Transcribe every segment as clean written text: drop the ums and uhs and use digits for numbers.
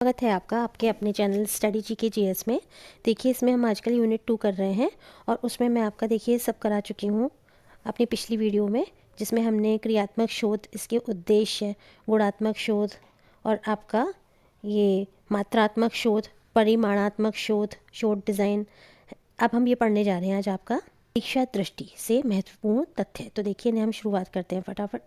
स्वागत है आपका आपके अपने चैनल स्टडी जी के जीएस में। देखिए इसमें हम आजकल यूनिट 2 कर रहे हैं और उसमें मैं आपका देखिए सब करा चुकी हूँ अपनी पिछली वीडियो में, जिसमें हमने क्रियात्मक शोध, इसके उद्देश्य, गुणात्मक शोध और आपका ये मात्रात्मक शोध, परिमाणात्मक शोध, शोध डिज़ाइन। अब हम ये पढ़ने जा रहे हैं आज आपका परीक्षा दृष्टि से महत्वपूर्ण तथ्य। तो देखिए हम शुरुआत करते हैं फटाफट।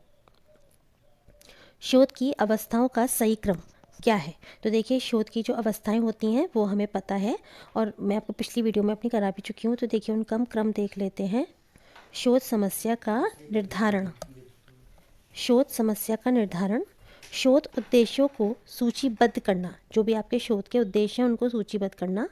शोध की अवस्थाओं का सही क्रम क्या है? तो देखिए शोध की जो अवस्थाएं होती हैं वो हमें पता है और मैं आपको पिछली वीडियो में अपनी करा भी चुकी हूँ। तो देखिए उनका हम क्रम देख लेते हैं। शोध समस्या का निर्धारण, शोध समस्या का निर्धारण, शोध उद्देश्यों को सूचीबद्ध करना, जो भी आपके शोध के उद्देश्य हैं उनको सूचीबद्ध करना,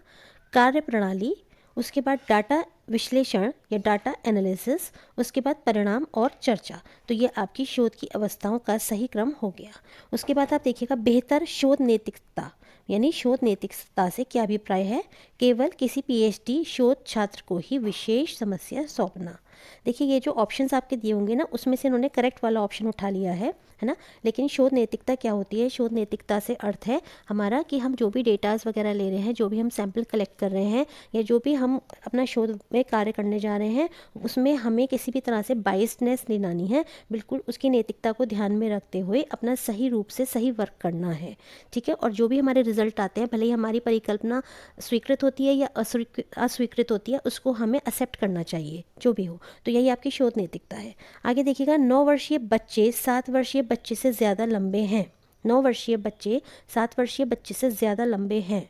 कार्य प्रणाली, उसके बाद डाटा विश्लेषण या डाटा एनालिसिस, उसके बाद परिणाम और चर्चा। तो ये आपकी शोध की अवस्थाओं का सही क्रम हो गया। उसके बाद आप देखिएगा बेहतर शोध नैतिकता, यानी शोध नैतिकता से क्या अभिप्राय है? केवल किसी पीएचडी शोध छात्र को ही विशेष समस्या सौंपना। देखिए ये जो ऑप्शंस आपके दिए होंगे ना, उसमें से इन्होंने करेक्ट वाला ऑप्शन उठा लिया है ना। लेकिन शोध नैतिकता क्या होती है? शोध नैतिकता से अर्थ है हमारा कि हम जो भी डेटाज वगैरह ले रहे हैं, जो भी हम सैंपल कलेक्ट कर रहे हैं या जो भी हम अपना शोध में कार्य करने जा रहे हैं, उसमें हमें किसी भी तरह से बाइस्डनेस नहीं लानी है। बिल्कुल उसकी नैतिकता को ध्यान में रखते हुए अपना सही रूप से सही वर्क करना है, ठीक है। और जो भी हमारे रिजल्ट आते हैं, भले ही हमारी परिकल्पना स्वीकृत होती है या अस्वीकृत होती है, उसको हमें एक्सेप्ट करना चाहिए जो भी हो। तो यही आपकी शोध नैतिकता है। आगे देखिएगा 9 वर्षीय बच्चे 7 वर्षीय बच्चे से ज़्यादा लंबे हैं। 9 वर्षीय बच्चे 7 वर्षीय बच्चे से ज़्यादा लंबे हैं।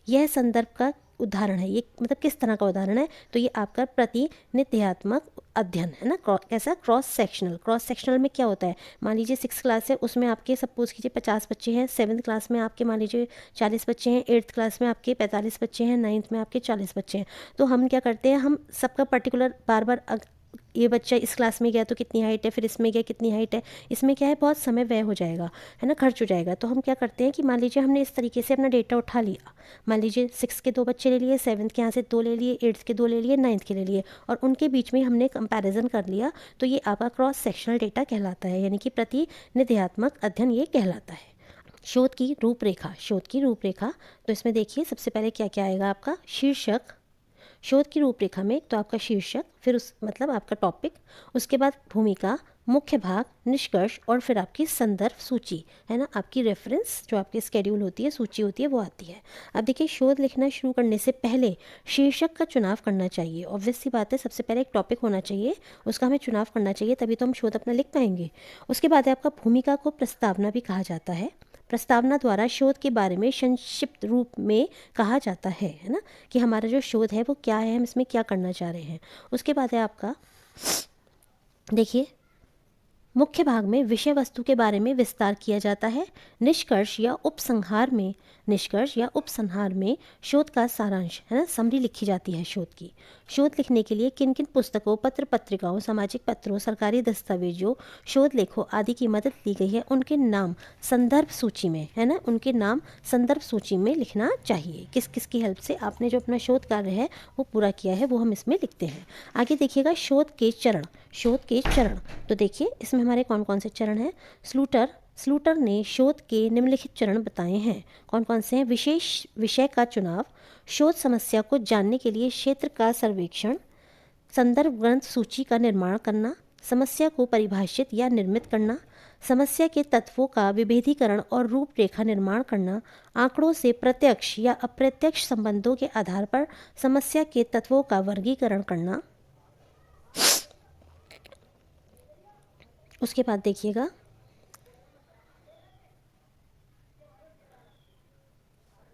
यह संदर्भ का उदाहरण है। ये मतलब किस तरह का उदाहरण है? तो ये आपका प्रतिनिध्यात्मक अध्ययन है ना। कैसा? Cross sectional. क्रॉस सेक्शनल में क्या होता है? मान लीजिए 6th क्लास है, उसमें आपके सपोज कीजिए 50 बच्चे हैं। 7th क्लास में आपके मान लीजिए 40 बच्चे हैं। 8th क्लास में आपके 45 बच्चे हैं। 9th में आपके 40 बच्चे हैं। तो हम क्या करते हैं, हम सबका पर्टिकुलर बार बार ये बच्चा इस क्लास में गया तो कितनी हाइट है, फिर इसमें गया कितनी हाइट है, इसमें क्या है बहुत समय व्यय हो जाएगा, है ना, खर्च हो जाएगा। तो हम क्या करते हैं कि मान लीजिए हमने इस तरीके से अपना डेटा उठा लिया। मान लीजिए 6 के 2 बच्चे ले लिए, 7th के यहाँ से 2 ले लिए, 8th के 2 ले लिए, 9th के ले लिए और उनके बीच में हमने कंपैरिजन कर लिया। तो ये आपका क्रॉस सेक्शनल डेटा कहलाता है, यानी कि प्रतिनिध्यात्मक अध्ययन ये कहलाता है। शोध की रूपरेखा, शोध की रूपरेखा। तो इसमें देखिए सबसे पहले क्या क्या आएगा आपका? शीर्षक। शोध की रूपरेखा में तो आपका शीर्षक, फिर उस मतलब आपका टॉपिक, उसके बाद भूमिका, मुख्य भाग, निष्कर्ष और फिर आपकी संदर्भ सूची, है ना, आपकी रेफरेंस जो आपकी स्केड्यूल होती है, सूची होती है, वो आती है। अब देखिए शोध लिखना शुरू करने से पहले शीर्षक का चुनाव करना चाहिए। ऑब्वियस सी बात है, सबसे पहले एक टॉपिक होना चाहिए, उसका हमें चुनाव करना चाहिए, तभी तो हम शोध अपना लिख पाएंगे। उसके बाद है आपका भूमिका, को प्रस्तावना भी कहा जाता है। प्रस्तावना द्वारा शोध के बारे में संक्षिप्त रूप में कहा जाता है ना, कि हमारा जो शोध है वो क्या है, हम इसमें क्या करना चाह रहे हैं। उसके बाद है आपका देखिए मुख्य भाग में विषय वस्तु के बारे में विस्तार किया जाता है। निष्कर्ष या उपसंहार में, निष्कर्ष या उपसंहार में शोध का सारांश, है ना, समरी लिखी जाती है शोध की। शोध लिखने के लिए किन किन पुस्तकों, पत्र पत्रिकाओं, सामाजिक पत्रों, सरकारी दस्तावेजों, शोध लेखों आदि की मदद ली गई है, उनके नाम संदर्भ सूची में, है ना, उनके नाम संदर्भ सूची में लिखना चाहिए। किस किस की हेल्प से आपने जो अपना शोध कार्य है वो पूरा किया है, वो हम इसमें लिखते हैं। आगे देखिएगा शोध के चरण, शोध के चरण। तो देखिए इसमें हमारे कौन कौन से चरण हैं? स्लूटर ने शोध के निम्नलिखित चरण बताए हैं। कौन कौन से हैं? विशेष विषय का चुनाव, शोध समस्या को जानने के लिए क्षेत्र का सर्वेक्षण, संदर्भ ग्रंथ सूची का निर्माण करना, समस्या को परिभाषित या निर्मित करना, समस्या के तत्वों का विभेदीकरण और रूपरेखा निर्माण करना, आंकड़ों से प्रत्यक्ष या अप्रत्यक्ष संबंधों के आधार पर समस्या के तत्वों का वर्गीकरण करना। उसके बाद देखिएगा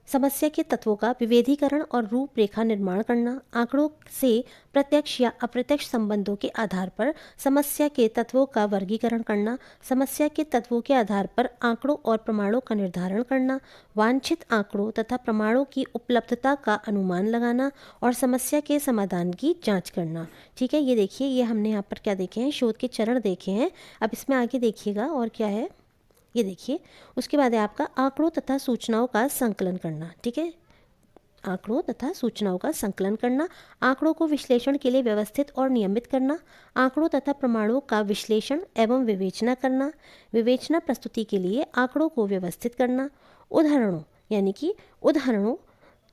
समस्या के तत्वों का विभेदीकरण और रूपरेखा निर्माण करना, आंकड़ों से प्रत्यक्ष या अप्रत्यक्ष संबंधों के आधार पर समस्या के तत्वों का वर्गीकरण करना, समस्या के तत्वों के आधार पर आंकड़ों और प्रमाणों का निर्धारण करना, वांछित आंकड़ों तथा प्रमाणों की उपलब्धता का अनुमान लगाना और समस्या के समाधान की जांच करना। ठीक है, ये देखिए ये हमने यहाँ पर क्या देखे हैं? शोध के चरण देखे हैं। अब इसमें आगे देखिएगा और क्या है, ये देखिए उसके बाद है आपका आंकड़ों तथा सूचनाओं का संकलन करना। ठीक है, आंकड़ों तथा सूचनाओं का संकलन करना, आंकड़ों को विश्लेषण के लिए व्यवस्थित और नियमित करना, आंकड़ों तथा प्रमाणों का विश्लेषण एवं विवेचना करना, विवेचना प्रस्तुति के लिए आंकड़ों को व्यवस्थित करना, उदाहरणों यानी कि उदाहरणों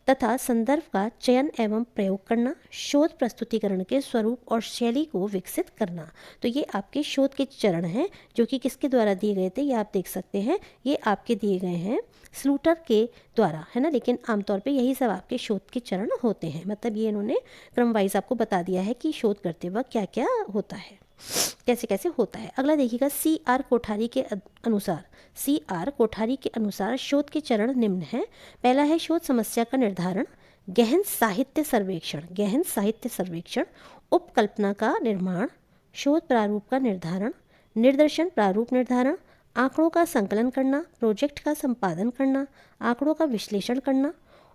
तथा संदर्भ का चयन एवं प्रयोग करना, शोध प्रस्तुतिकरण के स्वरूप और शैली को विकसित करना। तो ये आपके शोध के चरण हैं जो कि किसके द्वारा दिए गए थे, ये आप देख सकते हैं। ये आपके दिए गए हैं स्लूटर के द्वारा, है ना। लेकिन आमतौर पे यही सब आपके शोध के चरण होते हैं। मतलब ये इन्होंने क्रम वाइज आपको बता दिया है कि शोध करते वक्त क्या क्या होता है, कैसे कैसे होता है। अगला देखिएगा, सी आर कोठारी के अनुसार शोध के चरण निम्न हैं। पहला है शोध समस्या का निर्धारण, गहन साहित्य सर्वेक्षण, उपकल्पना का निर्माण, शोध प्रारूप का निर्धारण, निर्देशन प्रारूप निर्धारण, आंकड़ों का संकलन करना, प्रोजेक्ट का संपादन करना, आंकड़ों का विश्लेषण करना,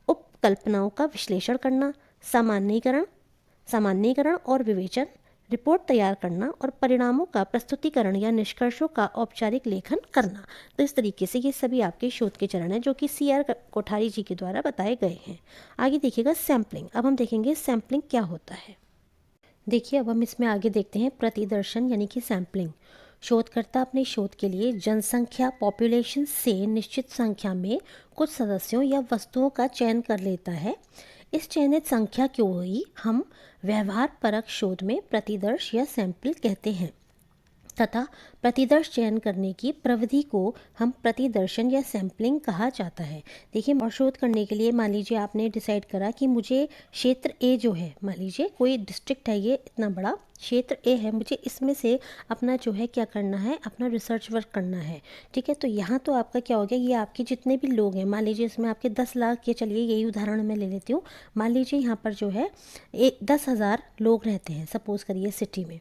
उपकल्पनाओं का विश्लेषण करना, सामान्यीकरण और विवेचन, रिपोर्ट तैयार करना और परिणामों का प्रस्तुतिकरण या निष्कर्षों का औपचारिक लेखन करना। तो इस तरीके से ये सभी आपके शोध के चरण हैं जो कि सी आर कोठारी जी के द्वारा बताए गए हैं। आगे देखिएगा सैम्पलिंग। अब हम देखेंगे सैम्पलिंग क्या होता है। देखिए अब हम इसमें आगे देखते हैं प्रतिदर्शन यानी कि सैम्पलिंग। शोधकर्ता अपने शोध के लिए जनसंख्या पॉपुलेशन से निश्चित संख्या में कुछ सदस्यों या वस्तुओं का चयन कर लेता है। इस चयनित संख्या को ही हम व्यवहार परक शोध में प्रतिदर्श या सैंपल कहते हैं तथा प्रतिदर्श चयन करने की प्रविधि को हम प्रतिदर्शन या सैम्पलिंग कहा जाता है। देखिए और शोध करने के लिए मान लीजिए आपने डिसाइड करा कि मुझे क्षेत्र ए जो है, मान लीजिए कोई डिस्ट्रिक्ट है, ये इतना बड़ा क्षेत्र ए है, मुझे इसमें से अपना जो है क्या करना है, अपना रिसर्च वर्क करना है। ठीक है, तो यहाँ तो आपका क्या हो गया, ये आपके जितने भी लोग हैं, मान लीजिए इसमें आपके 10 लाख, ये चलिए यही उदाहरण मैं ले लेती हूँ। मान लीजिए यहाँ पर जो है 10,000 लोग रहते हैं, सपोज करिए सिटी में,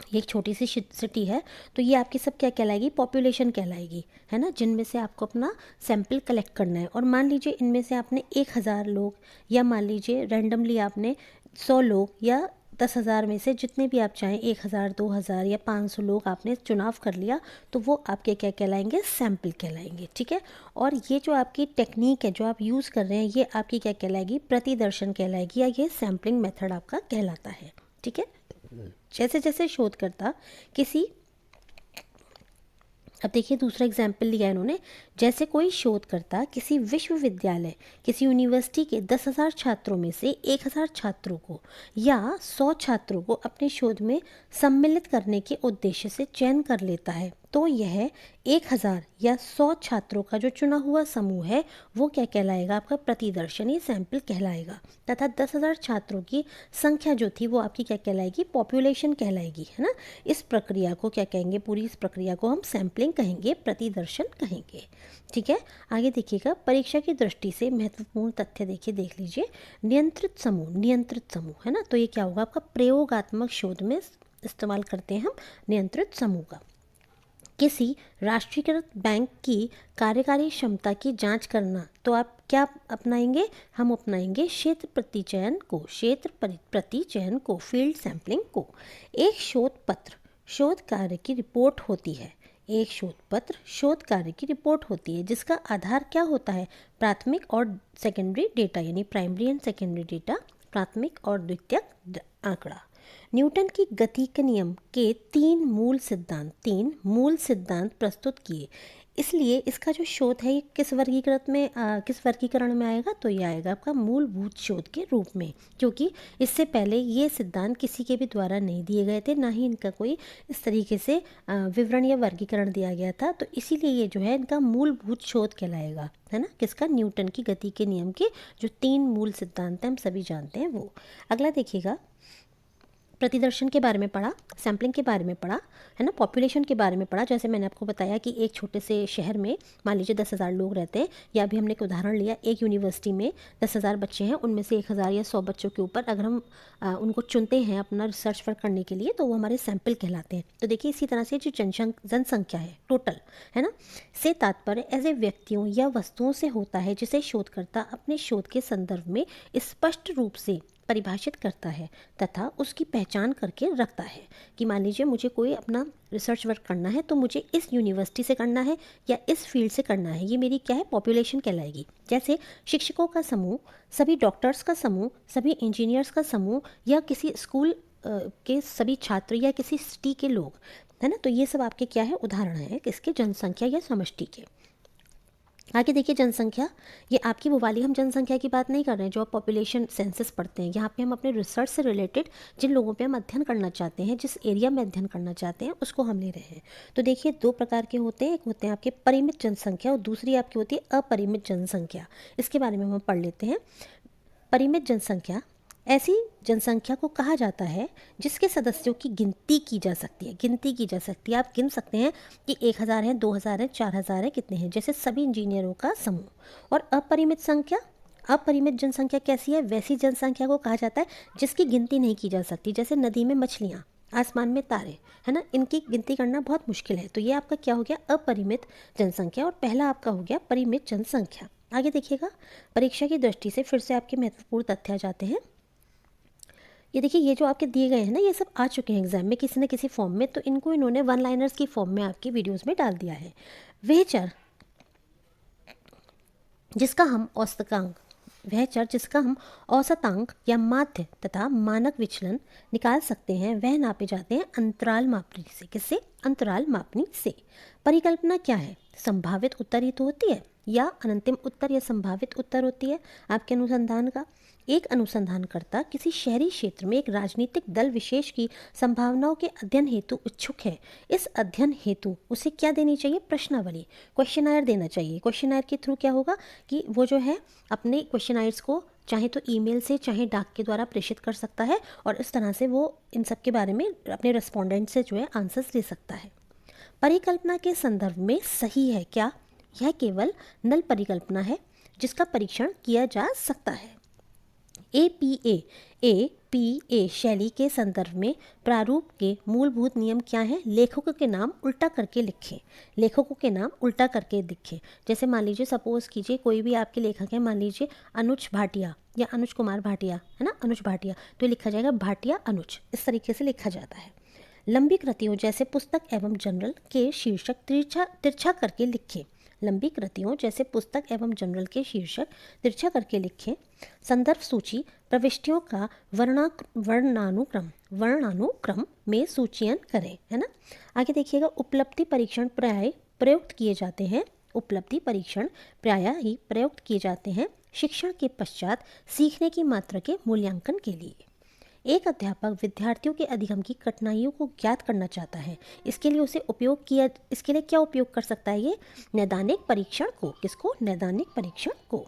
ये एक छोटी सी सिटी है। तो ये आपकी सब क्या कहलाएगी, पॉपुलेशन कहलाएगी, है ना, जिनमें से आपको अपना सैंपल कलेक्ट करना है। और मान लीजिए इनमें से आपने 1,000 लोग, या मान लीजिए रैंडमली आपने 100 लोग, या 10,000 में से जितने भी आप चाहें 1,000, 2,000 या 500 लोग आपने चुनाव कर लिया, तो वो आपके क्या कहलाएंगे, सैंपल कहलाएंगे। ठीक है, और ये जो आपकी टेक्निक है जो आप यूज़ कर रहे हैं, ये आपकी क्या कहलाएगी, प्रतिदर्शन कहलाएगी, या ये सैम्पलिंग मेथड आपका कहलाता है। ठीक है, जैसे जैसे शोधकर्ता किसी, अब देखिए दूसरा एग्जाम्पल लिया इन्होंने, जैसे कोई शोधकर्ता किसी विश्वविद्यालय, किसी यूनिवर्सिटी के 10,000 छात्रों में से 1,000 छात्रों को या 100 छात्रों को अपने शोध में सम्मिलित करने के उद्देश्य से चयन कर लेता है, तो यह 1,000 या 100 छात्रों का जो चुना हुआ समूह है वो क्या कहलाएगा, आपका प्रतिदर्शनी सैंपल कहलाएगा। तथा 10,000 छात्रों की संख्या जो थी वो आपकी क्या कहलाएगी, पॉपुलेशन कहलाएगी, है ना। इस प्रक्रिया को क्या कहेंगे, पूरी इस प्रक्रिया को हम सैंपलिंग कहेंगे, प्रतिदर्शन कहेंगे। ठीक है, आगे देखिएगा, परीक्षा की दृष्टि से महत्वपूर्ण तथ्य देखिए, देख लीजिए, नियंत्रित समूह, है ना। तो ये क्या होगा, आपका प्रयोगात्मक शोध में इस्तेमाल करते हैं हम नियंत्रित समूह का। किसी राष्ट्रीयकृत बैंक की कार्यकारी क्षमता की जांच करना, तो आप क्या अपनाएंगे, हम अपनाएंगे क्षेत्र प्रति चयन को, फील्ड सैंपलिंग को। एक शोध पत्र शोध कार्य की रिपोर्ट होती है, एक शोध पत्र शोध कार्य की रिपोर्ट होती है जिसका आधार क्या होता है, प्राथमिक और सेकेंडरी डेटा, यानी प्राइमरी एंड सेकेंडरी डेटा, प्राथमिक और द्वितीयक आंकड़ा। न्यूटन की गति के नियम के तीन मूल सिद्धांत प्रस्तुत किए, इसलिए इसका जो शोध है ये किस वर्गीकरण में आएगा, तो ये आएगा आपका मूलभूत शोध के रूप में, क्योंकि इससे पहले ये सिद्धांत किसी के भी द्वारा नहीं दिए गए थे, ना ही इनका कोई इस तरीके से विवरण या वर्गीकरण दिया गया था। तो इसीलिए ये जो है इनका मूलभूत शोध कहलाएगा, है ना, किसका, न्यूटन की गति के नियम के जो तीन मूल सिद्धांत हैं हम सभी जानते हैं वो। अगला देखिएगा, प्रतिदर्शन के बारे में पढ़ा, सैम्पलिंग के बारे में पढ़ा, है ना, पॉपुलेशन के बारे में पढ़ा। जैसे मैंने आपको बताया कि एक छोटे से शहर में मान लीजिए 10,000 लोग रहते हैं, या अभी हमने एक उदाहरण लिया, एक यूनिवर्सिटी में 10,000 बच्चे हैं, उनमें से 1,000 या 100 बच्चों के ऊपर अगर हम उनको चुनते हैं अपना रिसर्च वर्क करने के लिए, तो वो हमारे सैंपल कहलाते हैं। तो देखिए इसी तरह से जो जनसंख्या है टोटल, है ना, से तात्पर्य ऐसे व्यक्तियों या वस्तुओं से होता है जिसे शोधकर्ता अपने शोध के संदर्भ में स्पष्ट रूप से परिभाषित करता है तथा उसकी पहचान करके रखता है कि मान लीजिए मुझे कोई अपना रिसर्च वर्क करना है, तो मुझे इस यूनिवर्सिटी से करना है या इस फील्ड से करना है, ये मेरी क्या है, पॉपुलेशन कहलाएगी। जैसे शिक्षकों का समूह, सभी डॉक्टर्स का समूह, सभी इंजीनियर्स का समूह, या किसी स्कूल के सभी छात्र, या किसी सिटी के लोग, है ना। तो ये सब आपके क्या है, उदाहरण है किसके, जनसंख्या या समष्टि के। आगे देखिए जनसंख्या, ये आपकी वो वाली हम जनसंख्या की बात नहीं कर रहे हैं जो आप पॉपुलेशन सेंसस पढ़ते हैं। यहाँ पे हम अपने रिसर्च से रिलेटेड जिन लोगों पे हम अध्ययन करना चाहते हैं, जिस एरिया में अध्ययन करना चाहते हैं, उसको हम ले रहे हैं। तो देखिए 2 प्रकार के होते हैं, एक होते हैं आपके परिमित जनसंख्या और दूसरी आपकी होती है अपरिमित जनसंख्या। इसके बारे में हम पढ़ लेते हैं। परिमित जनसंख्या ऐसी जनसंख्या को कहा जाता है जिसके सदस्यों की गिनती की जा सकती है। गिनती की जा सकती है, आप गिन सकते हैं कि 1000 है, 2000 है, 4000 है, कितने हैं, जैसे सभी इंजीनियरों का समूह। और अपरिमित संख्या, अपरिमित जनसंख्या कैसी है, वैसी जनसंख्या को कहा जाता है जिसकी गिनती नहीं की जा सकती, जैसे नदी में मछलियाँ, आसमान में तारे, है ना, इनकी गिनती करना बहुत मुश्किल है। तो ये आपका क्या हो गया, अपरिमित जनसंख्या, और पहला आपका हो गया परिमित जनसंख्या। आगे देखिएगा, परीक्षा की दृष्टि से फिर से आपके महत्वपूर्ण तथ्य आ जाते हैं। ये देखिए, ये जो आपके दिए गए हैं ना, ये सब आ चुके हैं एग्जाम में किसी न किसी फॉर्म में, तो इनको इन्होंने वन लाइनर्स की फॉर्म में आपकी वीडियोस में डाल दिया है। वह चर जिसका हम औसतांक वह चर जिसका हम औसतांक या माध्य तथा मानक विचलन निकाल सकते हैं, वह नापे जाते हैं अंतराल मापनी से। किससे, अंतराल मापनी से। परिकल्पना क्या है, संभावित उत्तर ही तो होती है, या अनंतिम उत्तर या संभावित उत्तर होती है आपके अनुसंधान का। एक अनुसंधानकर्ता किसी शहरी क्षेत्र में एक राजनीतिक दल विशेष की संभावनाओं के अध्ययन हेतु इच्छुक है। इस अध्ययन हेतु उसे क्या देनी चाहिए, प्रश्नावली, क्वेश्चनायर देना चाहिए। क्वेश्चनायर के थ्रू क्या होगा कि वो जो है अपने क्वेश्चनायर्स को चाहे तो ईमेल से चाहे डाक के द्वारा प्रेषित कर सकता है, और इस तरह से वो इन सब के बारे में अपने रेस्पोंडेंट से जो है आंसर्स ले सकता है। परिकल्पना के संदर्भ में सही है क्या, यह केवल नल परिकल्पना है जिसका परीक्षण किया जा सकता है। APA शैली के संदर्भ में प्रारूप के मूलभूत नियम क्या हैं, लेखकों के नाम उल्टा करके लिखें। लेखकों के नाम उल्टा करके लिखें। जैसे मान लीजिए, सपोज कीजिए कोई भी आपके लेखक है, मान लीजिए अनुज भाटिया या अनुज कुमार भाटिया, है ना, अनुज भाटिया, तो लिखा जाएगा भाटिया अनुज, इस तरीके से लिखा जाता है। लंबी कृतियों जैसे पुस्तक एवं जनरल के शीर्षक तिरछा करके लिखें। लंबी कृतियों जैसे पुस्तक एवं जनरल के शीर्षक तिरछा करके लिखें। संदर्भ सूची प्रविष्टियों का वर्णानुक्रम में सूचीयन करें, है ना। आगे देखिएगा, उपलब्धि परीक्षण प्राय प्रयुक्त किए जाते हैं। उपलब्धि परीक्षण प्रायः ही प्रयुक्त किए जाते हैं शिक्षण के पश्चात सीखने की मात्रा के मूल्यांकन के लिए। एक अध्यापक विद्यार्थियों के अधिगम की कठिनाइयों को ज्ञात करना चाहता है, इसके लिए क्या उपयोग कर सकता है, ये नैदानिक परीक्षण को। किसको, नैदानिक परीक्षण को।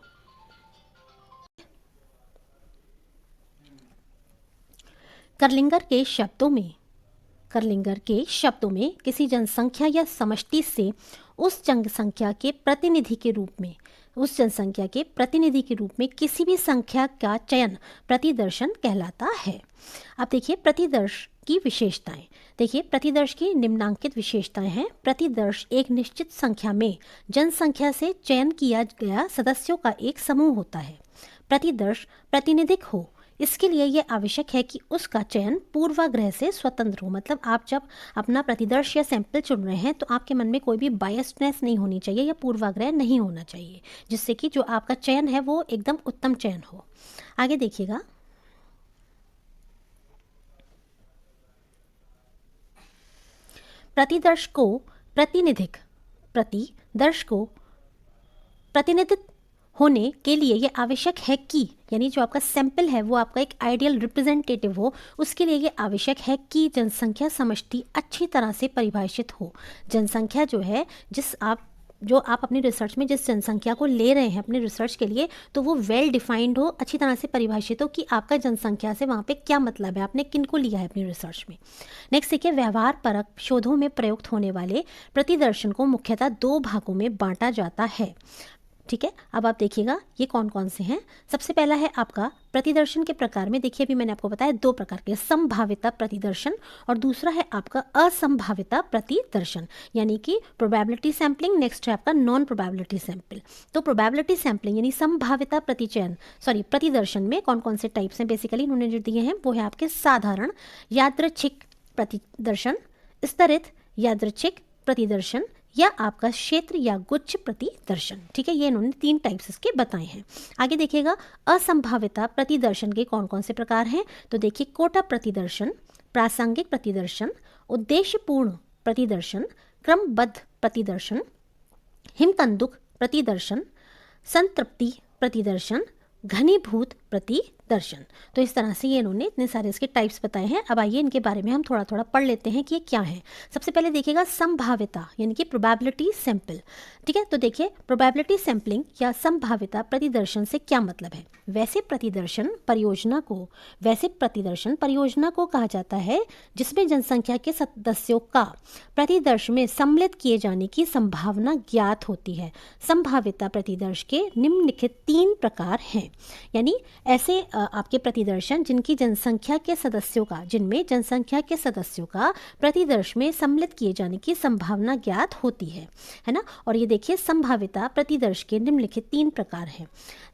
करलिंगर के शब्दों में किसी जनसंख्या या समष्टि से उस जनसंख्या के प्रतिनिधि के रूप में किसी भी संख्या का चयन प्रतिदर्शन कहलाता है। अब देखिए प्रतिदर्श की विशेषताएं। देखिए प्रतिदर्श की निम्नांकित विशेषताएं हैं। प्रतिदर्श एक निश्चित संख्या में जनसंख्या से चयन किया गया सदस्यों का एक समूह होता है। प्रतिदर्श प्रातिनिधिक हो, इसके लिए यह आवश्यक है कि उसका चयन पूर्वाग्रह से स्वतंत्र हो। मतलब आप जब अपना प्रतिदर्श या सैंपल चुन रहे हैं तो आपके मन में कोई भी बायसनेस नहीं होनी चाहिए या पूर्वाग्रह नहीं होना चाहिए, जिससे कि जो आपका चयन है वो एकदम उत्तम चयन हो। आगे देखिएगा, प्रतिदर्श को प्रतिनिधित्व होने के लिए यह आवश्यक है कि, यानी जो आपका सैंपल है वो आपका एक आइडियल रिप्रेजेंटेटिव हो, उसके लिए ये आवश्यक है कि जनसंख्या समष्टि अच्छी तरह से परिभाषित हो। जनसंख्या जो है जो आप अपनी रिसर्च में जिस जनसंख्या को ले रहे हैं अपने रिसर्च के लिए, तो वो वेल डिफाइंड हो, अच्छी तरह से परिभाषित हो कि आपका जनसंख्या से वहाँ पे क्या मतलब है, आपने किन को लिया है अपनी रिसर्च में। नेक्स्ट देखिए, व्यवहार परक शोधों में प्रयुक्त होने वाले प्रतिदर्शन को मुख्यतः 2 भागों में बांटा जाता है। ठीक है, अब आप देखिएगा ये कौन कौन से हैं। सबसे पहला है आपका प्रतिदर्शन के प्रकार में, देखिए अभी मैंने आपको बताया 2 प्रकार के, संभाव्यता प्रतिदर्शन और दूसरा है आपका असंभाव्यता प्रतिदर्शन, यानी कि प्रोबेबिलिटी सैंपलिंग। नेक्स्ट है आपका नॉन प्रोबेबिलिटी सैंपल। तो प्रोबेबिलिटी सैंपलिंग यानी संभाव्यता प्रतिदर्शन में कौन कौन से टाइप्स हैं, बेसिकली इन्होंने जो दिए हैं वो है आपके साधारण यादृच्छिक प्रतिदर्शन, स्तरित यादृच्छिक प्रतिदर्शन या आपका क्षेत्र या गुच्छ प्रतिदर्शन। ठीक है, ये इन्होंने 3 टाइप्स इसके बताए हैं। आगे देखिएगा, असंभाव्यता प्रतिदर्शन के कौन कौन से प्रकार हैं। तो देखिए, कोटा प्रतिदर्शन, प्रासंगिक प्रतिदर्शन, उद्देश्यपूर्ण प्रतिदर्शन, क्रमबद्ध प्रतिदर्शन, हिमकंदुक प्रतिदर्शन, संतृप्ति प्रतिदर्शन, घनीभूत प्रतिदर्शन। तो इस तरह से ये इन्होंने इतने सारे इसके टाइप्स बताए हैं। अब आइए इनके बारे में हम थोड़ा थोड़ा पढ़ लेते हैं कि ये क्या है। सबसे पहले देखिएगा संभाव्यता यानी कि प्रोबेबिलिटी सैंपल। ठीक है, तो देखिए प्रोबेबिलिटी सैंपलिंग या संभाव्यता प्रतिदर्शन से क्या मतलब है। वैसे प्रतिदर्शन परियोजना को कहा जाता है जिसमें जनसंख्या के सदस्यों का प्रतिदर्श में सम्मिलित किए जाने की संभावना ज्ञात होती है। संभाव्यता प्रतिदर्श के निम्नलिखित 3 प्रकार हैं, यानी ऐसे आपके प्रतिदर्शन जिनमें जनसंख्या के सदस्यों का प्रतिदर्श में सम्मिलित किए जाने की संभावना ज्ञात होती है ना। और ये देखिए संभाव्यता प्रतिदर्श के निम्नलिखित 3 प्रकार हैं।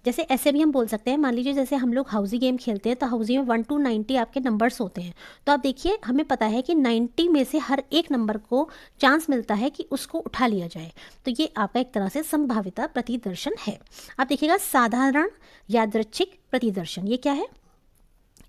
जैसे ऐसे भी हम बोल सकते हैं, मान लीजिए जैसे हम लोग हाउजी गेम खेलते हैं तो हाउजी में 1 to 90 आपके नंबर्स होते हैं। तो आप देखिए हमें पता है कि 90 में से हर एक नंबर को चांस मिलता है कि उसको उठा लिया जाए। तो ये आपका एक तरह से संभाव्यता प्रतिदर्शन है। आप देखिएगा साधारण यादृच्छिक प्रतिदर्शन, ये क्या है।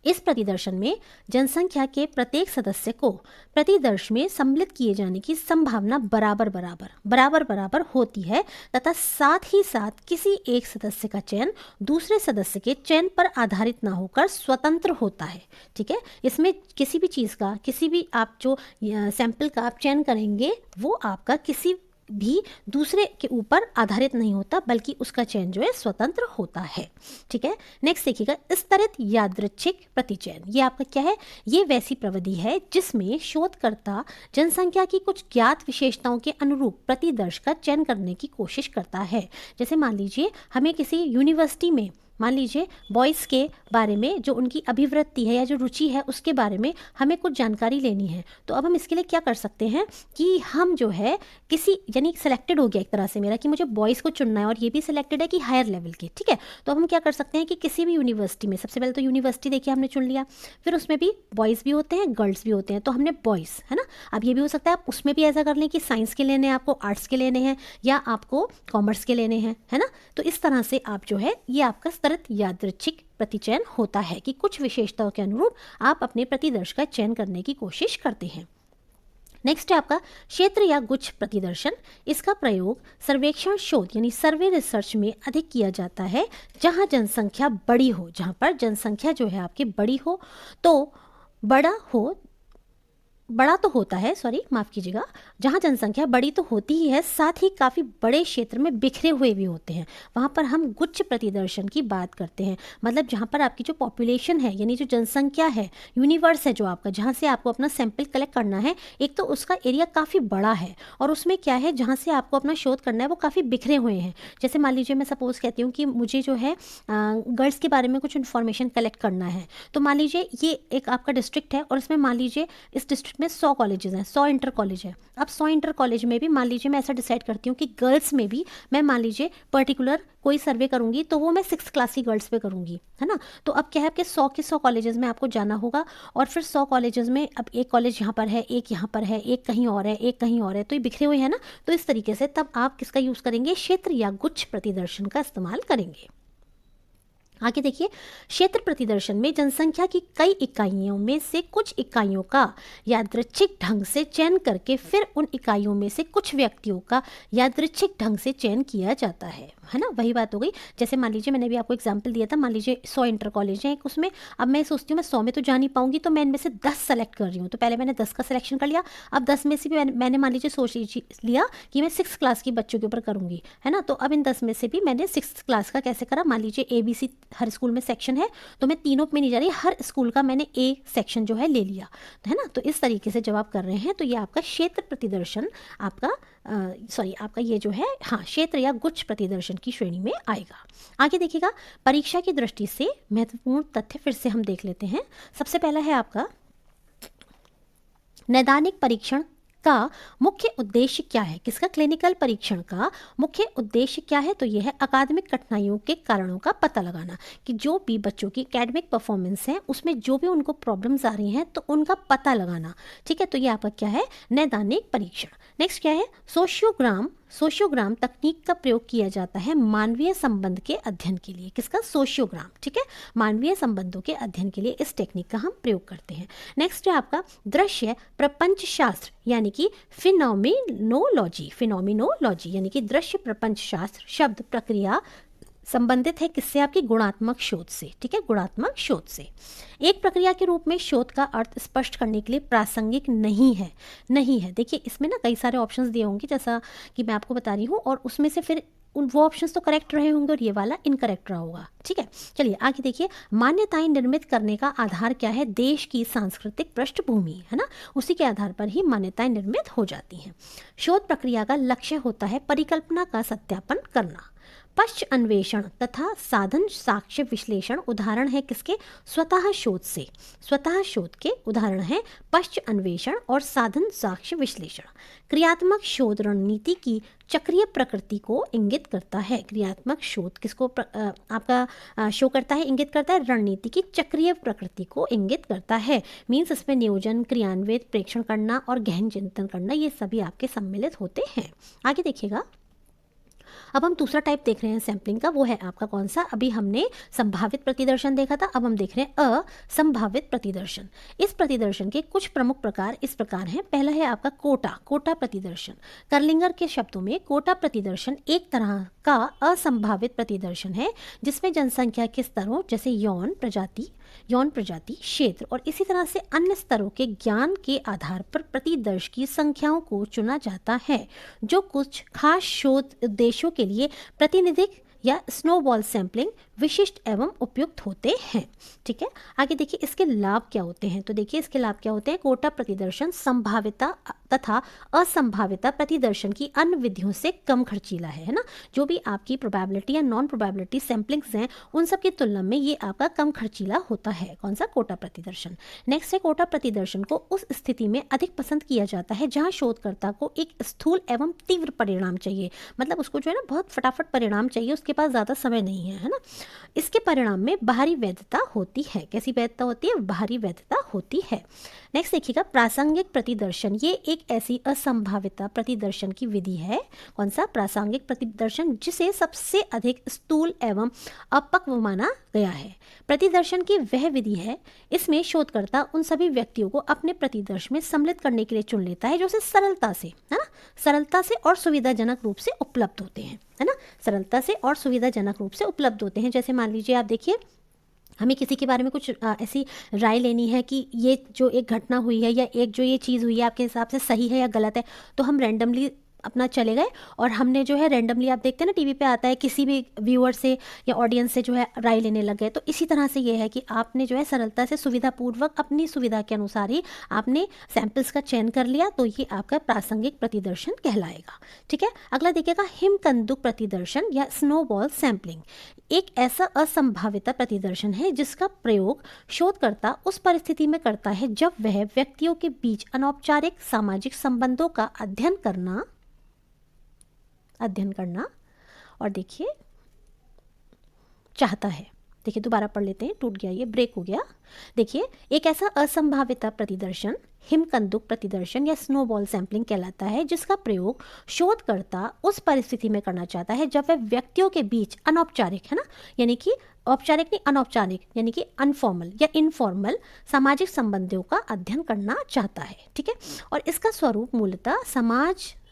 इस प्रतिदर्शन में जनसंख्या के प्रत्येक सदस्य को प्रतिदर्श में सम्मिलित किए जाने की संभावना बराबर होती है तथा साथ ही साथ किसी एक सदस्य का चयन दूसरे सदस्य के चयन पर आधारित ना होकर स्वतंत्र होता है। ठीक है, इसमें किसी भी चीज़ का, किसी भी आप जो सैंपल का आप चयन करेंगे वो आपका किसी भी दूसरे के ऊपर आधारित नहीं होता, बल्कि उसका चयन जो है स्वतंत्र होता है। ठीक है, नेक्स्ट देखिएगा स्तरित यादृच्छिक प्रतिचयन। ये आपका क्या है, ये वैसी प्रविधि है जिसमें शोधकर्ता जनसंख्या की कुछ ज्ञात विशेषताओं के अनुरूप प्रतिदर्श का चयन करने की कोशिश करता है। जैसे मान लीजिए हमें किसी यूनिवर्सिटी में, मान लीजिए बॉयज़ के बारे में जो उनकी अभिवृत्ति है या जो रुचि है उसके बारे में हमें कुछ जानकारी लेनी है। तो अब हम इसके लिए क्या कर सकते हैं कि हम जो है किसी, यानी सिलेक्टेड हो गया एक तरह से मेरा कि मुझे बॉयज़ को चुनना है और ये भी सिलेक्टेड है कि हायर लेवल के। ठीक है, तो अब हम क्या कर सकते हैं कि किसी भी यूनिवर्सिटी में, सबसे पहले तो यूनिवर्सिटी देखिए हमने चुन लिया, फिर उसमें भी बॉयज़ भी होते हैं गर्ल्स भी होते हैं, तो हमने बॉयज़, है ना। अब ये भी हो सकता है आप उसमें भी ऐसा कर लें कि साइंस के लेने हैं आपको, आर्ट्स के लेने हैं या आपको कॉमर्स के लेने हैं, है ना। तो इस तरह से आप जो है ये आपका यादृच्छिक प्रतिचयन होता है कि कुछ विशेषताओं के अनुरूप आप अपने प्रतिदर्श का चयन करने की कोशिश करते हैं। नेक्स्ट है आपका क्षेत्र या गुच्छ प्रतिदर्शन। इसका प्रयोग सर्वेक्षण शोध यानी सर्वे रिसर्च में अधिक किया जाता है जहां जनसंख्या बड़ी हो, जहां पर जनसंख्या जो है आपकी बड़ी हो, तो बड़ा तो होता है, माफ़ कीजिएगा, जहाँ जनसंख्या बड़ी तो होती ही है, साथ ही काफ़ी बड़े क्षेत्र में बिखरे हुए भी होते हैं। वहाँ पर हम गुच्छ प्रतिदर्शन की बात करते हैं, मतलब जहाँ पर आपकी जो पॉपुलेशन है यानी जो जनसंख्या है, यूनिवर्स है जो आपका, जहाँ से आपको अपना सैंपल कलेक्ट करना है, एक तो उसका एरिया काफ़ी बड़ा है और उसमें क्या है जहाँ से आपको अपना शोध करना है वो काफ़ी बिखरे हुए हैं। जैसे मान लीजिए मैं सपोज़ कहती हूँ कि मुझे जो है गर्ल्स के बारे में कुछ इन्फॉर्मेशन कलेक्ट करना है, तो मान लीजिए ये एक आपका डिस्ट्रिक्ट है और इसमें मान लीजिए इस डिस्ट्रिक्ट में 100 कॉलेजेस हैं, 100 इंटर कॉलेज है। अब 100 इंटर कॉलेज में भी मान लीजिए मैं ऐसा डिसाइड करती हूँ कि गर्ल्स में भी मैं मान लीजिए पर्टिकुलर कोई सर्वे करूंगी तो वो मैं 6th क्लास की गर्ल्स पे करूंगी, है ना। तो अब क्या है आपके 100 के 100 कॉलेजेस में आपको जाना होगा और फिर 100 कॉलेजेस में अब एक कॉलेज यहाँ पर है, एक यहाँ पर है, एक कहीं और है, एक कहीं और है, तो ये बिखरे हुए हैं ना। तो इस तरीके से तब आप किसका यूज़ करेंगे, क्षेत्र या गुच्छ प्रतिदर्शन का इस्तेमाल करेंगे। आगे देखिए, क्षेत्र प्रतिदर्शन में जनसंख्या की कई इकाइयों में से कुछ इकाइयों का यादृच्छिक ढंग से चयन करके फिर उन इकाइयों में से कुछ व्यक्तियों का यादृच्छिक ढंग से चयन किया जाता है ना। वही बात हो गई, जैसे मान लीजिए मैंने भी आपको एग्जांपल दिया था, मान लीजिए 100 इंटर कॉलेज हैं उसमें, अब मैं सोचती हूँ मैं 100 में तो जा नहीं पाऊंगी, तो मैं इनमें से 10 सेलेक्ट कर रही हूँ। तो पहले मैंने 10 का सिलेक्शन कर लिया, अब 10 में से भी मैंने मान लीजिए सोच लिया कि मैं 6th क्लास की बच्चों के ऊपर करूँगी, है ना। तो अब इन 10 में से भी मैंने 6th क्लास का कैसे करा, मान लीजिए ABC हर स्कूल में सेक्शन है, तो मैं तीनों में नहीं जा रही, हर स्कूल का मैंने A सेक्शन जो है ले लिया, है ना। तो इस तरीके से जब आप कर रहे हैं तो ये आपका क्षेत्र प्रतिदर्शन आपका आपका ये जो है क्षेत्र या गुच्छ प्रतिदर्शन की श्रेणी में आएगा। आगे देखिएगा, परीक्षा की दृष्टि से महत्वपूर्ण तथ्य फिर से हम देख लेते हैं। सबसे पहला है आपका नैदानिक परीक्षण का मुख्य उद्देश्य क्या है। किसका, क्लिनिकल परीक्षण का मुख्य उद्देश्य क्या है, तो यह है अकादमिक कठिनाइयों के कारणों का पता लगाना, कि जो भी बच्चों की एकेडमिक परफॉर्मेंस है उसमें जो भी उनको प्रॉब्लम्स आ रही हैं तो उनका पता लगाना। ठीक है, तो ये आपका क्या है, नैदानिक परीक्षण। नेक्स्ट क्या है, सोशियोग्राम सोशियोग्राम तकनीक का प्रयोग किया जाता है मानवीय संबंध के अध्ययन के लिए। किसका? सोशियोग्राम, ठीक है, मानवीय संबंधों के अध्ययन के लिए इस टेक्निक का हम प्रयोग करते हैं। नेक्स्ट है आपका दृश्य प्रपंच शास्त्र यानी कि फिनोमिनोलॉजी यानी कि दृश्य प्रपंच शास्त्र शब्द प्रक्रिया संबंधित है किससे? आपकी गुणात्मक शोध से, ठीक है, गुणात्मक शोध से। एक प्रक्रिया के रूप में शोध का अर्थ स्पष्ट करने के लिए प्रासंगिक नहीं है। देखिए इसमें ना कई सारे ऑप्शंस दिए होंगे जैसा कि मैं आपको बता रही हूँ, और उसमें से फिर वो ऑप्शंस तो करेक्ट रहे होंगे और ये वाला इनकरेक्ट रहा होगा, ठीक है। चलिए आगे देखिए, मान्यताएं निर्मित करने का आधार क्या है? देश की सांस्कृतिक पृष्ठभूमि, है ना, उसी के आधार पर ही मान्यताएं निर्मित हो जाती हैं। शोध प्रक्रिया का लक्ष्य होता है परिकल्पना का सत्यापन करना। पश्च अन्वेषण तथा साधन साक्ष्य विश्लेषण उदाहरण है किसके? स्वतः शोध से। स्वतः शोध के उदाहरण है पश्च अन्वेषण और साधन साक्ष्य विश्लेषण। क्रियात्मक शोध रणनीति की चक्रीय प्रकृति को इंगित करता है। क्रियात्मक शोध किसको आपका शो करता है, इंगित करता है? रणनीति की चक्रीय प्रकृति को इंगित करता है। मीन्स इसमें नियोजन, क्रियान्वित, प्रेक्षण करना और गहन चिंतन करना, ये सभी आपके सम्मिलित होते हैं। आगे देखिएगा, अब हम दूसरा टाइप देख रहे हैं सैम्पलिंग का, वो है आपका कौन सा? अभी हमने संभावित प्रतिदर्शन देखा था, अब हम देख रहे हैं असंभावित प्रतिदर्शन। इस प्रतिदर्शन के कुछ प्रमुख प्रकार इस प्रकार हैं। पहला है आपका कोटा प्रतिदर्शन। कर्लिंगर के शब्दों में कोटा प्रतिदर्शन एक तरह का असंभावित प्रतिदर्शन है जिसमें जनसंख्या के स्तरों जैसे यौन प्रजाति, क्षेत्र और इसी तरह से अन्य स्तरों के ज्ञान के आधार पर प्रतिदर्श की संख्याओं को चुना जाता है जो कुछ खास शोध उद्देश्यों के लिए प्रातिनिधिक या स्नोबॉल सैंपलिंग विशिष्ट एवं उपयुक्त होते हैं, ठीक है। आगे देखिए इसके लाभ क्या होते हैं, तो देखिए इसके लाभ क्या होते हैं। कोटा प्रतिदर्शन संभाव्यता तथा असंभाव्यता प्रतिदर्शन की अन्य विधियों से कम खर्चीला है ना। जो भी आपकी प्रोबेबिलिटी या नॉन प्रोबेबिलिटी सैंपलिंग्स हैं उन सब की तुलना में ये आपका कम खर्चीला होता है। कौन सा? कोटा प्रतिदर्शन। नेक्स्ट है कोटा प्रतिदर्शन को उस स्थिति में अधिक पसंद किया जाता है जहाँ शोधकर्ता को एक स्थूल एवं तीव्र परिणाम चाहिए, मतलब उसको जो है ना बहुत फटाफट परिणाम चाहिए, उसके पास ज़्यादा समय नहीं है ना। इसके परिणाम में बाहरी वैधता होती है। कैसी वैधता होती है? बाहरी वैधता होती है। नेक्स्ट देखिएगा, प्रासंगिक प्रतिदर्शन। ये एक ऐसी असंभाविता प्रतिदर्शन की विधि है। कौन सा? प्रासंगिक प्रतिदर्शन, जिसे सबसे अधिक स्थूल एवं अपक्व माना गया है। प्रतिदर्शन की वह विधि है, इसमें शोधकर्ता उन सभी व्यक्तियों को अपने प्रतिदर्श में सम्मिलित करने के लिए चुन लेता है जो उसे सरलता से, है ना, सरलता से और सुविधाजनक रूप से उपलब्ध होते हैं, है ना, सरलता से और सुविधाजनक रूप से उपलब्ध होते हैं। जैसे मान लीजिए आप देखिए, हमें किसी के बारे में कुछ ऐसी राय लेनी है कि ये जो एक घटना हुई है या एक जो ये चीज़ हुई है आपके हिसाब से सही है या गलत है, तो हम रैंडमली अपना चले गए और हमने जो है रैंडमली, आप देखते हैं ना टीवी पे आता है, किसी भी व्यूअर से या ऑडियंस से जो है राय लेने लग गए। तो इसी तरह से ये है कि आपने जो है सरलता से सुविधापूर्वक अपनी सुविधा के अनुसार ही आपने सैंपल्स का चयन कर लिया, तो ये आपका प्रासंगिक प्रतिदर्शन कहलाएगा, ठीक है। अगला देखिएगा, हिमकंदुक प्रतिदर्शन या स्नोबॉल सैंपलिंग। एक ऐसा असंभाविता प्रतिदर्शन है जिसका प्रयोग शोधकर्ता उस परिस्थिति में करता है जब वह व्यक्तियों के बीच अनौपचारिक सामाजिक संबंधों का अध्ययन करना और देखिए चाहता है। देखिए दोबारा पढ़ लेते हैं, टूट गया, ये ब्रेक हो गया। देखिए, एक ऐसा असंभाविता प्रतिदर्शन हिमकंदुक प्रतिदर्शन या स्नोबॉल सैंपलिंग कहलाता है जिसका प्रयोग शोधकर्ता उस परिस्थिति में करना चाहता है जब वह व्यक्तियों के बीच अनौपचारिक, है ना, यानी कि औपचारिक नहीं अनौपचारिक, यानी कि अनफॉर्मल या इनफॉर्मल सामाजिक संबंधों का अध्ययन करना चाहता है, ठीक है। और इसका स्वरूप मूलतः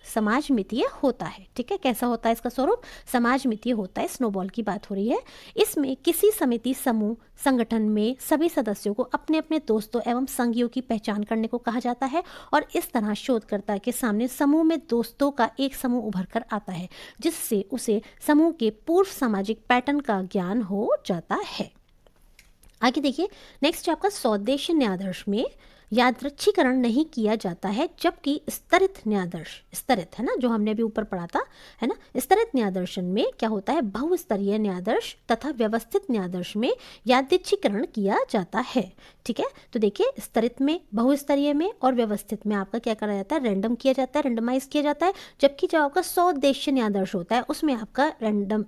समाजमितीय होता है, ठीक है। कैसा होता है इसका स्वरूप? समाजमितीय होता है। स्नोबॉल की बात हो रही है। इसमें किसी समिति, समूह, संगठन में सभी सदस्यों को अपने अपने दोस्तों एवं संगियों की पहचान करने को कहा जाता है और इस तरह शोधकर्ता के सामने समूह में दोस्तों का एक समूह उभर कर आता है जिससे उसे समूह के पूर्व सामाजिक पैटर्न का ज्ञान हो जाता है। आगे देखिए, नेक्स्ट आपका सौदेश्य न्यायादर्श में यादृच्छीकरण नहीं किया जाता है, जबकि स्तरित न्यायादर्श, स्तरित है ना, जो हमने अभी ऊपर पढ़ा था, है ना, स्तरित न्यायादर्शन में क्या होता है? बहुस्तरीय न्यायादर्श तथा व्यवस्थित न्यायादर्श में यादृच्छीकरण किया जाता है, ठीक है। तो देखिए, स्तरित में, बहुस्तरीय में और व्यवस्थित में आपका क्या करा जाता है? रैंडम किया जाता है, रैंडमाइज किया जाता है। जबकि जो आपका सौदेश्य न्यायादर्श होता है उसमें आपका रैंडम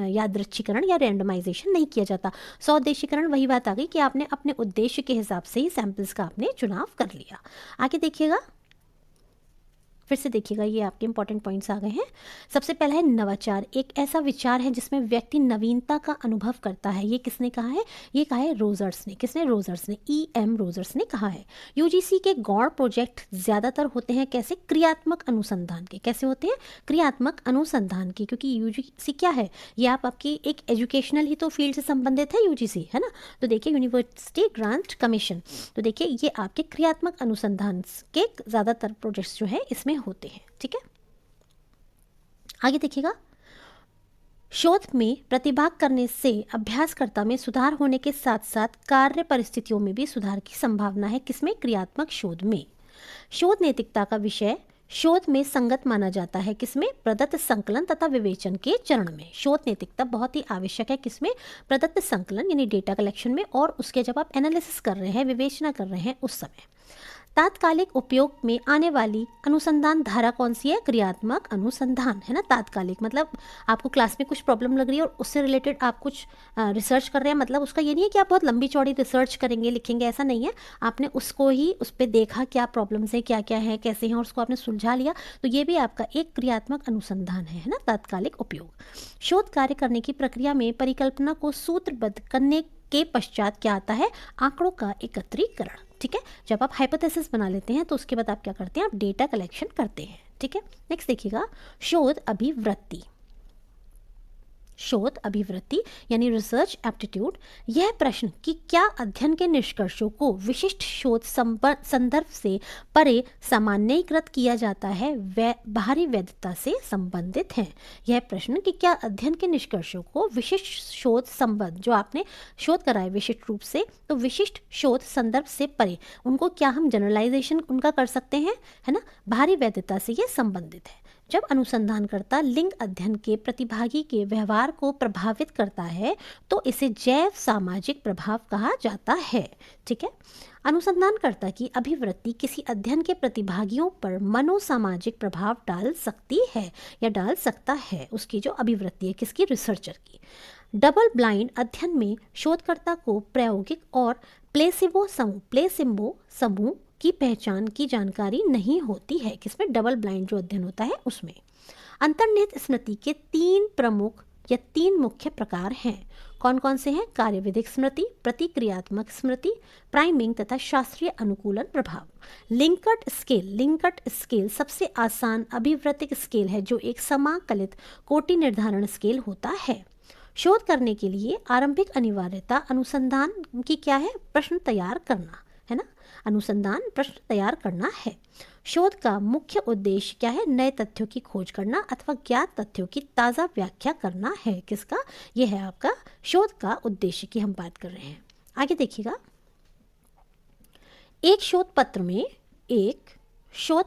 यादृच्छीकरण या रैंडमाइजेशन नहीं किया जाता। सौदेशीकरण वही बात आ गई कि आपने अपने उद्देश्य के हिसाब से ही सैंपल्स का आपने चुनाव कर लिया। आगे देखिएगा, फिर से देखिएगा, ये आपके इंपॉर्टेंट पॉइंट्स आ गए हैं। सबसे पहला है नवाचार। एक ऐसा विचार है जिसमें व्यक्ति नवीनता का अनुभव करता है। ये किसने कहा है? ये कहा है रोजर्स ने। किसने? रोजर्स ने, E.M. रोजर्स ने कहा है। यूजीसी के गौड़ प्रोजेक्ट ज़्यादातर होते हैं कैसे? क्रियात्मक अनुसंधान के। कैसे होते हैं? क्रियात्मक अनुसंधान के, क्योंकि यूजीसी क्या है? ये आपकी एक एजुकेशनल ही तो फील्ड से संबंधित है यूजीसी, है ना। तो देखिए यूनिवर्सिटी ग्रांट कमीशन, तो देखिए ये आपके क्रियात्मक अनुसंधान के ज़्यादातर प्रोजेक्ट्स जो है इसमें होते हैं। ठीक है, आगे देखिएगा। शोध में प्रतिभाग करने से अभ्यासकर्ता में सुधार होने के साथ साथ कार्य परिस्थितियों में भी सुधार की संभावना है। किसमें? क्रियात्मक शोध में। शोध नैतिकता का विषय शोध में संगत माना जाता है। किसमें? प्रदत्त संकलन तथा विवेचन के चरण में शोध नैतिकता बहुत ही आवश्यक है। किसमें? प्रदत्त संकलन यानी डेटा कलेक्शन में, और उसके जब आप एनालिसिस कर रहे हैं, विवेचना कर रहे हैं उस समय। तात्कालिक उपयोग में आने वाली अनुसंधान धारा कौन सी है? क्रियात्मक अनुसंधान, है ना। तात्कालिक मतलब आपको क्लास में कुछ प्रॉब्लम लग रही है और उससे रिलेटेड आप कुछ रिसर्च कर रहे हैं, मतलब उसका ये नहीं है कि आप बहुत लंबी चौड़ी रिसर्च करेंगे, लिखेंगे, ऐसा नहीं है। आपने उसको ही उस पर देखा क्या प्रॉब्लम्स है, क्या क्या है, कैसे हैं, और उसको आपने सुलझा लिया, तो ये भी आपका एक क्रियात्मक अनुसंधान है ना। तात्कालिक उपयोग। शोध कार्य करने की प्रक्रिया में परिकल्पना को सूत्रबद्ध करने के पश्चात क्या आता है? आंकड़ों का एकत्रीकरण। ठीक है, जब आप हाइपोथेसिस बना लेते हैं तो उसके बाद आप क्या करते हैं? आप डेटा कलेक्शन करते हैं। ठीक है, नेक्स्ट देखिएगा, शोध अभिवृत्ति। शोध अभिवृत्ति यानी रिसर्च एप्टीट्यूड। यह प्रश्न कि क्या अध्ययन के निष्कर्षों को विशिष्ट शोध संदर्भ से परे सामान्यीकृत किया जाता है, वह बाहरी वैधता से संबंधित है। यह प्रश्न कि क्या अध्ययन के निष्कर्षों को विशिष्ट शोध संबंध, जो आपने शोध कराए विशिष्ट रूप से, तो विशिष्ट शोध संदर्भ से परे, उनको क्या हम जनरलाइजेशन उनका कर सकते हैं, है ना। बाहरी वैधता से ये संबंधित है। जब अनुसंधानकर्ता लिंग अध्ययन के प्रतिभागी के व्यवहार को प्रभावित करता है तो इसे जैव सामाजिक प्रभाव कहा जाता है। ठीक है, अनुसंधानकर्ता की अभिवृत्ति किसी अध्ययन के प्रतिभागियों पर मनोसामाजिक प्रभाव डाल सकती है या डाल सकता है। उसकी जो अभिवृत्ति है, किसकी? रिसर्चर की। डबल ब्लाइंड अध्ययन में शोधकर्ता को प्रायोगिक और प्लेसिबो समूह की पहचान की जानकारी नहीं होती है। किसमें? डबल ब्लाइंड जो अध्ययन होता है उसमें। अंतर्निहित स्मृति के तीन मुख्य प्रकार हैं। कौन कौन से हैं? कार्यविधिक स्मृति, प्रतिक्रियात्मक स्मृति, प्राइमिंग तथा शास्त्रीय अनुकूलन प्रभाव। लिंकट स्केल सबसे आसान अभिवृत्तिक स्केल है जो एक समाकलित कोटि निर्धारण स्केल होता है। शोध करने के लिए आरंभिक अनिवार्यता अनुसंधान की क्या है? प्रश्न तैयार करना, है ना। अनुसंधान प्रश्न तैयार करना है। शोध का मुख्य उद्देश्य क्या है? नए तथ्यों की खोज करना अथवा ज्ञात तथ्यों की ताज़ा व्याख्या करना है। किसका? यह है आपका शोध का उद्देश्य की हम बात कर रहे हैं। आगे देखिएगा, एक शोध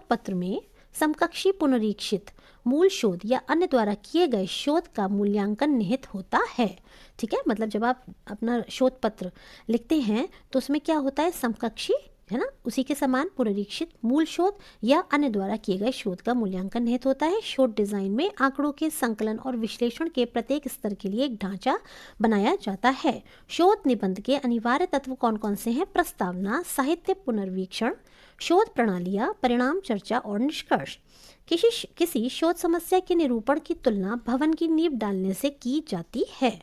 पत्र में समकक्षी पुनरीक्षित मूल शोध या अन्य द्वारा किए गए शोध का मूल्यांकन निहित होता है। ठीक है, मतलब जब आप अपना शोध पत्र लिखते हैं तो उसमें क्या होता है? समकक्षी, है ना, उसी के समान पुनरीक्षित मूल शोध या अन्य द्वारा किए गए शोध का मूल्यांकन निहित होता है। शोध डिजाइन में आंकड़ों के संकलन और विश्लेषण के प्रत्येक स्तर के लिए एक ढांचा बनाया जाता है। शोध निबंध के अनिवार्य तत्व कौन कौन से हैं? प्रस्तावना, साहित्य पुनर्वीक्षण, शोध प्रणालियाँ, परिणाम चर्चा और निष्कर्ष। किसी शोध समस्या के निरूपण की तुलना भवन की नींव डालने से की जाती है।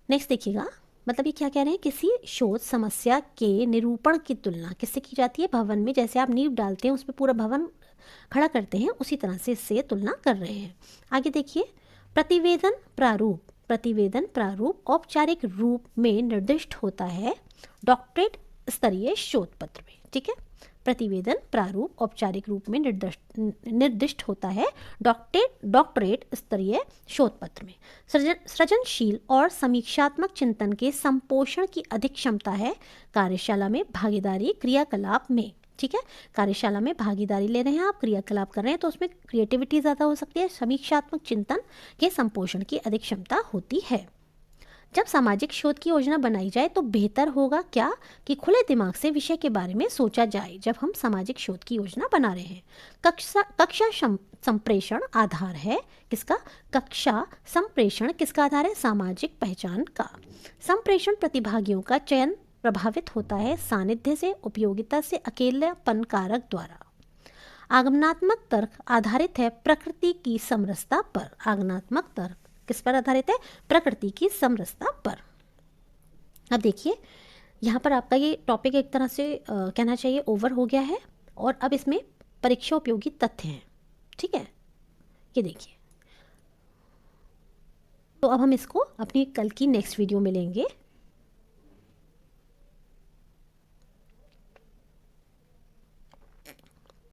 नेक्स्ट देखिएगा, मतलब ये क्या कह रहे हैं? किसी शोध समस्या के निरूपण की तुलना किससे की जाती है? भवन में। जैसे आप नींव डालते हैं, उसमें पूरा भवन खड़ा करते हैं, उसी तरह से इससे तुलना कर रहे हैं। आगे देखिए, प्रतिवेदन प्रारूप औपचारिक रूप में निर्दिष्ट होता है डॉक्टरेट स्तरीय शोध पत्र में। ठीक है, प्रतिवेदन प्रारूप औपचारिक रूप में निर्दिष्ट होता है डॉक्टरेट स्तरीय शोध पत्र में। सृजनशील और समीक्षात्मक चिंतन के संपोषण की अधिक क्षमता है कार्यशाला में भागीदारी क्रियाकलाप में। ठीक है, कार्यशाला में भागीदारी ले रहे हैं आप, क्रियाकलाप कर रहे हैं, तो उसमें क्रिएटिविटी ज़्यादा हो सकती है। समीक्षात्मक चिंतन के संपोषण की अधिक क्षमता होती है। जब सामाजिक शोध की योजना बनाई जाए तो बेहतर होगा क्या कि खुले दिमाग से विषय के बारे में सोचा जाए। जब हम सामाजिक शोध की योजना बना रहे हैं, कक्षा संप्रेषण आधार है। किसका? कक्षा संप्रेषण किसका आधार है? सामाजिक पहचान का। संप्रेषण प्रतिभागियों का चयन प्रभावित होता है सानिध्य से, उपयोगिता से, अकेलापन कारक द्वारा। आगमनात्मक तर्क आधारित है प्रकृति की समरसता पर। आगमनात्मक तर्क किस पर आधारित है? प्रकृति की समरसता पर। अब देखिए यहाँ पर आपका ये टॉपिक एक तरह से कहना चाहिए ओवर हो गया है, और अब इसमें परीक्षा उपयोगी तथ्य हैं। ठीक है, ये देखिए, तो अब हम इसको अपनी कल की नेक्स्ट वीडियो में लेंगे।